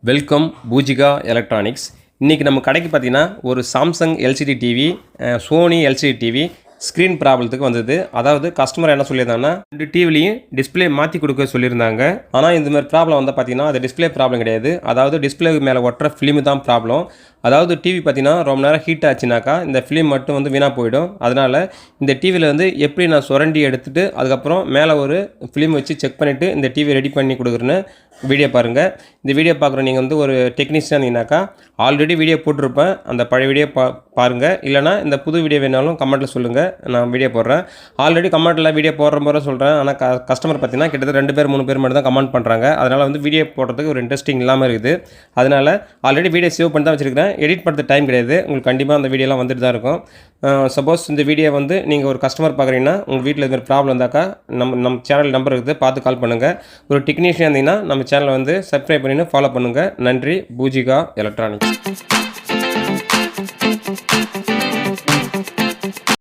Welcome Poojika electronics. இன்றைக்கி நம்ம கடைக்கு பார்த்தீங்கன்னா ஒரு Samsung LCD TV, Sony LCD TV screen ப்ராப்ளத்துக்கு வந்தது. அதாவது கஸ்டமர் என்ன சொல்லியிருந்தாங்கன்னா, 2 டிவிலையும் டிஸ்பிளே மாற்றி கொடுக்க சொல்லியிருந்தாங்க. ஆனால் இந்த மாதிரி ப்ராப்ளம் வந்தால் பார்த்தீங்கன்னா அது டிஸ்பிளே ப்ராப்ளம் கிடையாது. அதாவது டிஸ்பிளே மேலே ஒட்டுற ஃபிலிமு தான் ப்ராப்ளம். அதாவது டிவி பார்த்தீங்கன்னா ரொம்ப நேரம் ஹீட் ஆச்சுனாக்கா இந்த ஃபிலிம் மட்டும் வந்து வீணாக போயிடும். அதனால் இந்த டிவியில் வந்து எப்படி நான் சுரண்டி எடுத்துகிட்டு அதுக்கப்புறம் மேலே ஒரு ஃபிலிம் வச்சு செக் பண்ணிவிட்டு இந்த டிவி ரெடி பண்ணி கொடுக்குறேன்னு வீடியோ பாருங்கள். இந்த வீடியோ பார்க்குற நீங்கள் வந்து ஒரு டெக்னீஷியன் இருந்தீங்கன்னாக்கா ஆல்ரெடி வீடியோ போட்டிருப்பேன், அந்த பழைய வீடியோ பாருங்கள். இல்லைனா இந்த புது வீடியோ வேணாலும் கமெண்ட்டில் சொல்லுங்கள், நான் வீடியோ போடுறேன். ஆல்ரெடி கமெண்ட்டில் வீடியோ போடுற முறை சொல்கிறேன். ஆனால் கஸ்டமர் பார்த்தீங்கன்னா கிட்டத்தட்ட 2 பேர் 3 பேர் மட்டும் தான் கமெண்ட் பண்ணுறாங்க. அதனால் வந்து வீடியோ போடுறதுக்கு ஒரு இன்ட்ரெஸ்டிங் இல்லாமல் இருக்குது. அதனால் ஆல்ரெடி வீடியோ சேவ் பண்ணி தான் வச்சுருக்கிறேன். எடிட் பண்ணுறது டைம் கிடையாது. உங்களுக்கு கண்டிப்பாக அந்த வீடியோலாம் வந்துட்டு தான் இருக்கும். சப்போஸ் இந்த வீடியோ வந்து நீங்கள் ஒரு கஸ்டமர் பார்க்குறீங்கன்னா உங்கள் வீட்டில் இது மாதிரி ப்ராப்ளம் இருந்தாக்கா நம்ம சேனல் நம்பர் இருக்குது, பார்த்து கால் பண்ணுங்கள். ஒரு டெக்னீஷியன் இருந்தீங்கன்னா நம்ம சேனலை வந்து சப்ஸ்கிரைப் பண்ணி ஃபாலோ பண்ணுங்கள். நன்றி. பூஜிகா எலக்ட்ரானிக்ஸ்.